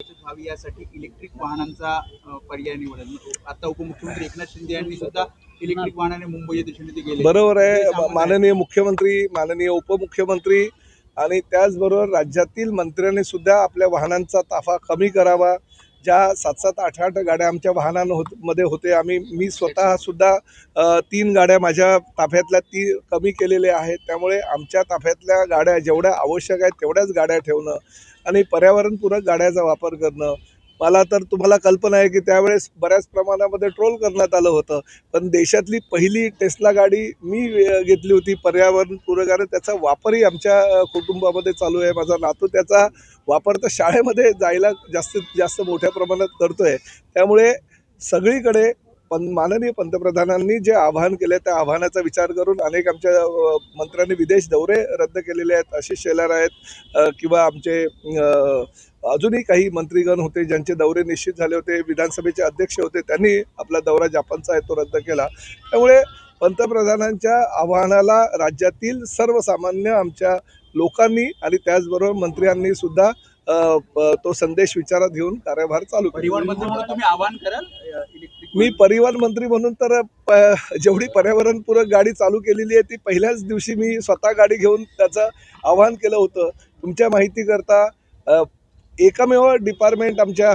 व्हावी यासाठी इलेक्ट्रिक वाहनांचा पर्याय निवडेल. आता उपमुख्यमंत्री एकनाथ शिंदे यांनी सुद्धा इलेक्ट्रिक वाहनाने मुंबई दिशेने ते गेले. बरोबर आहे. माननीय मुख्यमंत्री, माननीय उपमुख्यमंत्री आणि त्याचबरोबर राज्यातील मंत्र्यांनी सुद्धा आपल्या वाहनांचा ताफा कमी करावा. ज्या 7-7, 8-8 गाड्या आमच्या वाहनांमध्ये होते, मी स्वतः सुद्धा 3 गाड्या माझ्या ताफ्यातल्या कमी केलेल्या आहेत. त्यामुळे आमच्या ताफ्यातल्या गाड्या जेवढ्या आवश्यक आहेत तेवढ्याच गाड्या ठेवणं आणि पर्यावरणपूरक गाड्याचा वापर करणं. मला तर तुम्हाला कल्पना आहे की त्यावेळेस बऱ्याच प्रमाणामध्ये ट्रोल करण्यात आलं होतं, पण देशातली पहिली टेस्ला गाडी मी घेतली होती पर्यावरणपूरक आणि त्याचा वापरही आमच्या कुटुंबामध्ये चालू आहे. माझा नातू त्याचा वापर तर शाळेमध्ये जायला जास्तीत जास्त मोठ्या प्रमाणात करतोय. त्यामुळे सगळीकडे माननीय पंतप्रधानांनी जे आवाहन केले त्या आव्हानाचा विचार करून अनेक आमच्या मंत्र्यांनी विदेश दौरे रद्द केलेले आहेत. आशिष शेलार आहेत किंवा आमचे अजूनही काही मंत्रीगण होते ज्यांचे दौरे निश्चित झाले होते. विधानसभेचे अध्यक्ष होते, त्यांनी आपला दौरा जपानचा आहे तो रद्द केला. त्यामुळे पंतप्रधानांच्या आवाहनाला राज्यातील सर्वसामान्य आमच्या लोकांनी आणि त्याचबरोबर मंत्र्यांनी सुद्धा तो संदेश विचारात घेऊन कार्यभार चालू केला. परिवहन मंत्री म्हणून तुम्ही आवाहन कराल इलेक्ट्रिक? मी परिवहन मंत्री म्हणून तर जेवढी पर्यावरणपूरक गाडी चालू केलेली आहे ती पहिल्याच दिवशी मी स्वतः गाडी घेऊन त्याचं आवाहन केलं होतं. तुमच्या माहितीकरता एकमेव डिपार्टमेंट आमच्या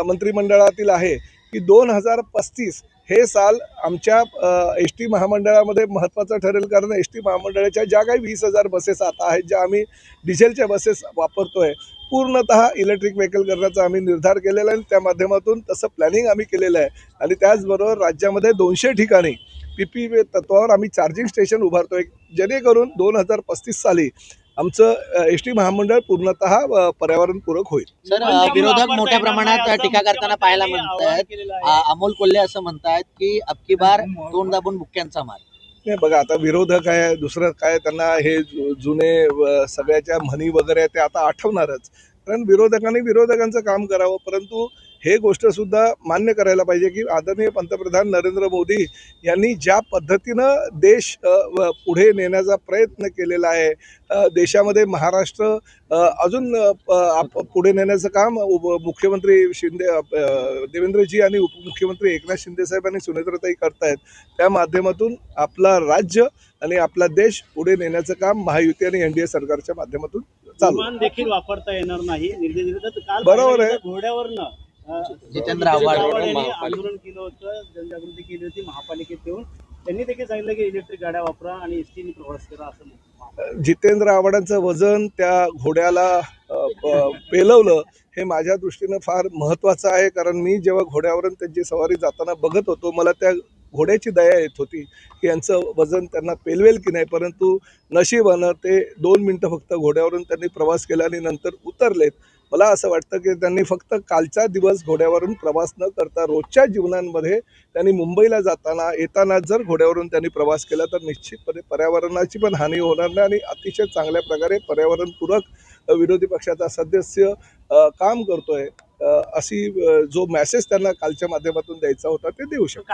मंत्रिमंडळातील आहे की 2035 हे साल आमच्या एस टी महामंडळामध्ये महत्त्वाचं ठरेल. कारण एस टी महामंडळाच्या ज्या काही 20,000 बसेस आता आहेत, ज्या आम्ही डिझेलच्या बसेस वापरतोय, पूर्णतः इलेक्ट्रिक व्हेकल करण्याचा आम्ही निर्धार केलेला आहे. त्या माध्यमातून तसं प्लॅनिंग आम्ही केलेलं आहे आणि त्याचबरोबर राज्यामध्ये 200 ठिकाणी PPP तत्वावर आम्ही चार्जिंग स्टेशन उभारतोय, जेणेकरून 2035 साली आमचं एस टी महामंडळ पूर्णतः पर्यावरणपूरक होईल. सर, विरोधक मोठ्या प्रमाणात टीका करताना पाहायला म्हणतात. अमोल कोल्हे असं म्हणतात की अबकी बार तोंड दाबून बुक्क्यांचा मार. नाही बघा, आता विरोधक आहे, दुसरं काय, त्यांना हे जुने सगळ्याच्या म्हणी वगैरे ते आता आठवणारच. कारण विरोधकांनी विरोधकांचं काम करावं, परंतु हे गोष्टसुद्धा मान्य करायला पाहिजे की आदरणीय पंतप्रधान नरेंद्र मोदी यांनी ज्या पद्धतीनं देश पुढे नेण्याचा प्रयत्न केलेला आहे, देशामध्ये महाराष्ट्र अजून पुढे नेण्याचं काम मुख्यमंत्री देवेंद्रजी आणि उपमुख्यमंत्री एकनाथ शिंदेसाहेब आणि सुनेत्राताई करतायत. त्या माध्यमातून आपला राज्य आणि आपला देश पुढे नेण्याचं काम महायुती आणि NDA सरकारच्या माध्यमातून चालू देखील वापरता येणार नाही. बरोबर आहे. घोड्यावरनं जितेंद्र आव्हाड आंदोलन केलं होतं, जनजागृती केली होती महापालिकेत येऊन. त्यांनी देखील सांगितलं की इलेक्ट्रिक गाड्या वापरा आणि एसटीने प्रवास करा असं. जितेंद्र आव्हाडांचं वजन त्या घोड्याला पेलवलं हे माझ्या दृष्टीनं फार महत्त्वाचं आहे. कारण मी जेव्हा घोड्यावरून त्यांची सवारी जाताना बघत होतो, मला त्या घोड्याची दया येत होती की यांचं वजन त्यांना पेलवेल की नाही. परंतु नशिबानं ते 2 मिनटं फक्त घोड्यावरून त्यांनी प्रवास केला आणि नंतर उतरलेत. मला असं वाटतं की त्यांनी फक्त कालचा दिवस घोड्यावरून प्रवास न करता रोजच्या जीवनांमध्ये त्यांनी मुंबईला जाताना येताना जर घोड्यावरून त्यांनी प्रवास केला तर निश्चितपणे पर्यावरणाची पण हानी होणार नाही आणि अतिशय चांगल्या प्रकारे पर्यावरणपूरक विरोधी पक्षाचा सदस्य काम करतोय. अशी जो मेसेज त्यांना कालच्या माध्यमातून द्यायचा होता ते देऊ शकतो.